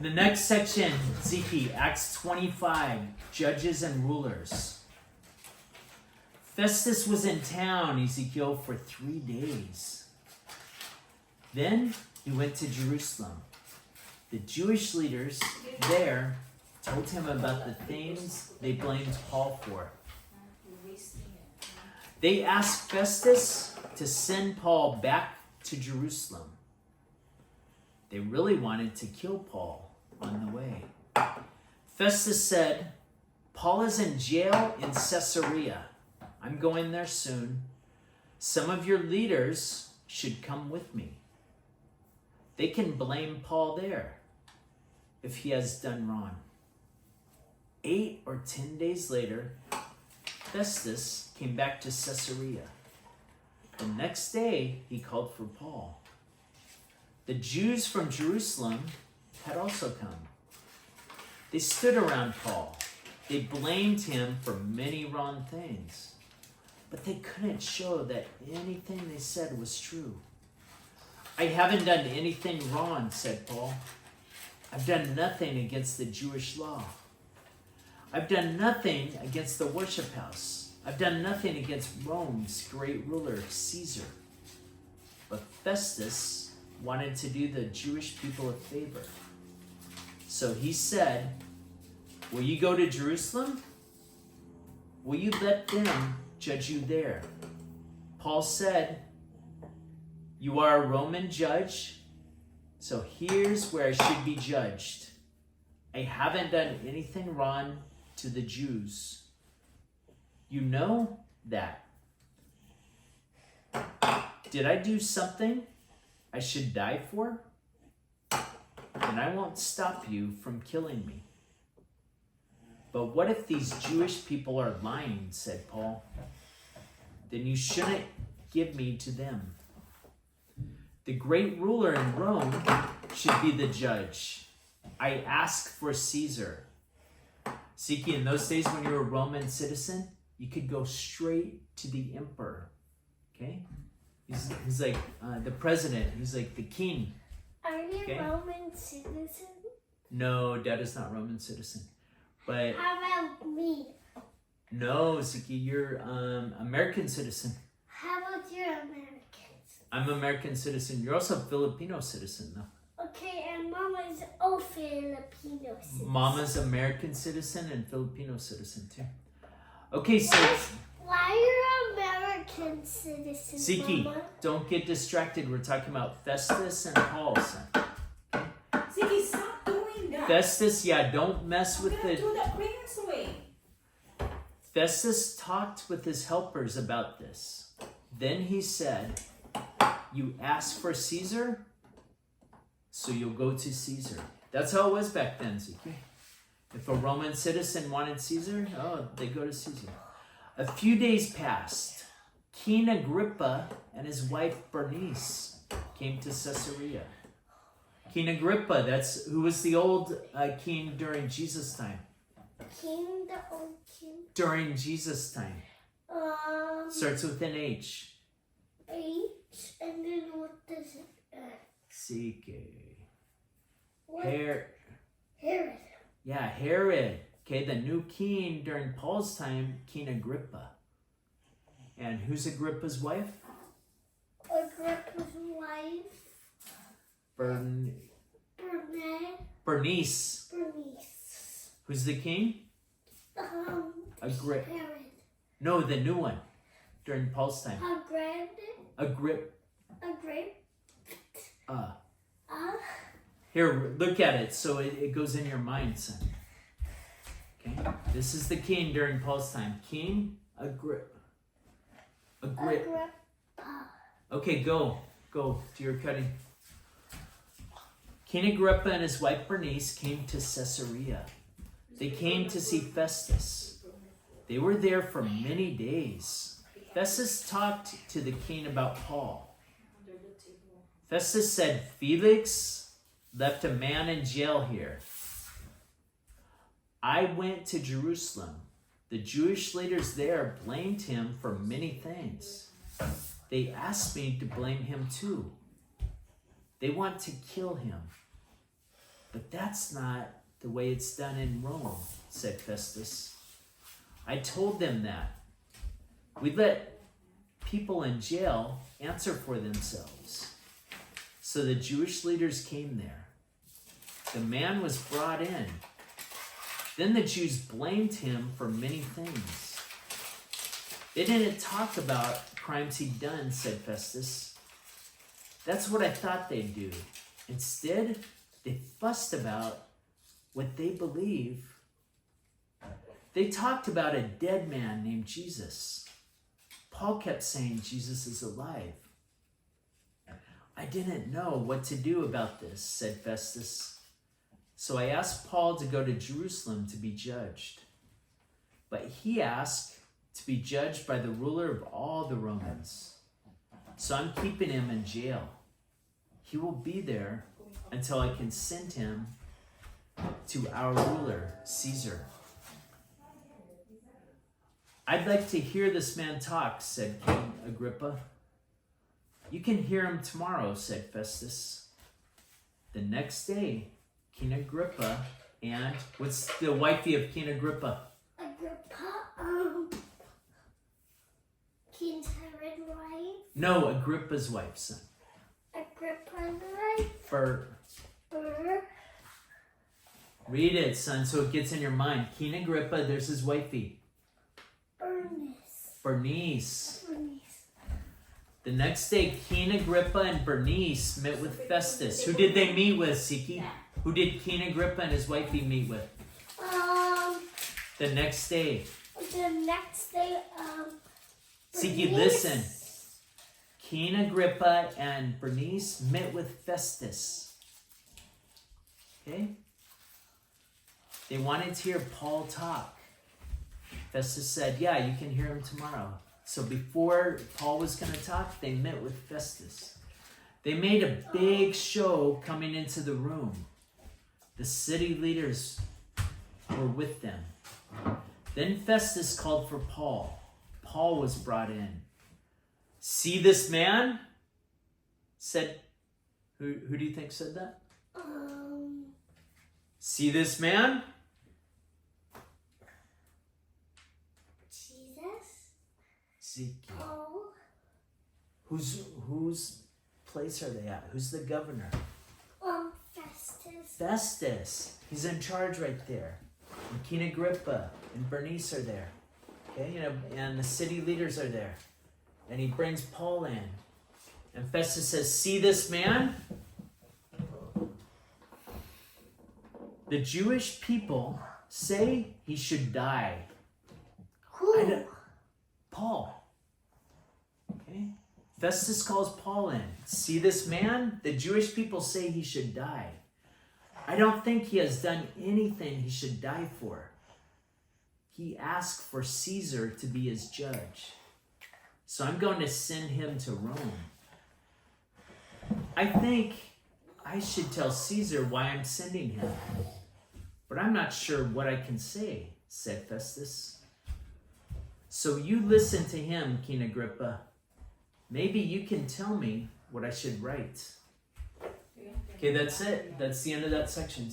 The next section, Zeke, Acts 25, Judges and Rulers. Festus was in town, Ezekiel, for 3 days. Then he went to Jerusalem. The Jewish leaders there told him about the things they blamed Paul for. They asked Festus to send Paul back to Jerusalem. They really wanted to kill Paul on the way. Festus said, Paul is in jail in Caesarea. I'm going there soon. Some of your leaders should come with me. They can blame Paul there if he has done wrong. 8 or 10 days later, Festus came back to Caesarea. The next day, he called for Paul. The Jews from Jerusalem had also come. They stood around Paul. They blamed him for many wrong things, but they couldn't show that anything they said was true. I haven't done anything wrong, said Paul. I've done nothing against the Jewish law. I've done nothing against the worship house. I've done nothing against Rome's great ruler, Caesar. But Festus wanted to do the Jewish people a favor. So he said, will you go to Jerusalem? Will you let them judge you there? Paul said, you are a Roman judge, so here's where I should be judged. I haven't done anything wrong to the Jews. You know that. Did I do something I should die for? Then I won't stop you from killing me. But what if these Jewish people are lying, said Paul. Then you shouldn't give me to them. The great ruler in Rome should be the judge. I ask for Caesar. Siki, in those days when you were a Roman citizen, you could go straight to the emperor. Okay? He's like the president. He's like the king. Are you okay? a Roman citizen? No, Dad is not Roman citizen. But How about me? no, Siki, you're American citizen. How about you, Americans? I'm American citizen. You're also a Filipino citizen, though. Okay, and Mama's all Filipino citizen. Mama's American citizen and Filipino citizen, too. Okay, so Why are you American citizen, Siki, Mama? don't get distracted. We're talking about Festus and Paul, son. Ziggy, stop doing that. Festus, yeah, don't mess I'm with gonna the... do that. Bring us away. Festus talked with his helpers about this. Then he said, you ask for Caesar, so you'll go to Caesar. That's how it was back then, Ziki. If a Roman citizen wanted Caesar, they go to Caesar. A few days passed. King Agrippa and his wife Bernice came to Caesarea. King Agrippa, that's who was the old king during Jesus' time. King, the old king. During Jesus' time. Starts with an H. H, and then what does it C-K. what? Herod. Yeah, Herod. Okay, the new king during Paul's time, King Agrippa. And who's Agrippa's wife? Agrippa's wife. Bernice. Bernice. Who's the king? Herod. No, the new one during Paul's time. Agrip. Here, look at it so it goes in your mind, son. Okay, this is the king during Paul's time. King Agrippa. Okay, go to your cutting. King Agrippa and his wife Bernice came to Caesarea. They came to see Festus. They were there for many days. Festus talked to the king about Paul. Festus said, Felix left a man in jail here. I went to Jerusalem. The Jewish leaders there blamed him for many things. They asked me to blame him too. They want to kill him. But that's not the way it's done in Rome, said Festus. I told them that. We let people in jail answer for themselves. So the Jewish leaders came there. The man was brought in. Then the Jews blamed him for many things. They didn't talk about crimes he'd done, said Festus. That's what I thought they'd do. Instead, they fussed about what they believe. They talked about a dead man named Jesus. Paul kept saying Jesus is alive. I didn't know what to do about this, said Festus. So I asked Paul to go to Jerusalem to be judged. But he asked to be judged by the ruler of all the Romans. So I'm keeping him in jail. He will be there until I can send him to our ruler, Caesar. I'd like to hear this man talk, said King Agrippa. You can hear him tomorrow, said Festus. The next day, King Agrippa and, what's the wifey of King Agrippa? Agrippa, King Herod's wife. No, Agrippa's wife, son. Agrippa's wife. For read it, son, so it gets in your mind. King Agrippa, there's his wifey. Bernice. The next day, King Agrippa and Bernice met with Festus. Who did they meet with, Siki? Who did King Agrippa and his wifey meet with? The next day. Siki, listen. King Agrippa and Bernice met with Festus. Okay? They wanted to hear Paul talk. Festus said, yeah, you can hear him tomorrow. So before Paul was going to talk, they met with Festus. They made a big show coming into the room. The city leaders were with them. Then Festus called for Paul. Paul was brought in. See this man? Said, who do you think said that? See this man? Jesus. Oh. Whose place are they at? Who's the governor? Festus. Festus. He's in charge right there. And King Agrippa and Bernice are there. Okay, and the city leaders are there. And he brings Paul in. And Festus says, see this man? The Jewish people say he should die. Who? Paul. Okay? Festus calls Paul in. See this man? The Jewish people say he should die. I don't think he has done anything he should die for. He asked for Caesar to be his judge. So I'm going to send him to Rome. I think I should tell Caesar why I'm sending him. But I'm not sure what I can say, said Festus. So you listen to him, King Agrippa. Maybe you can tell me what I should write. Okay, that's it. That's the end of that section.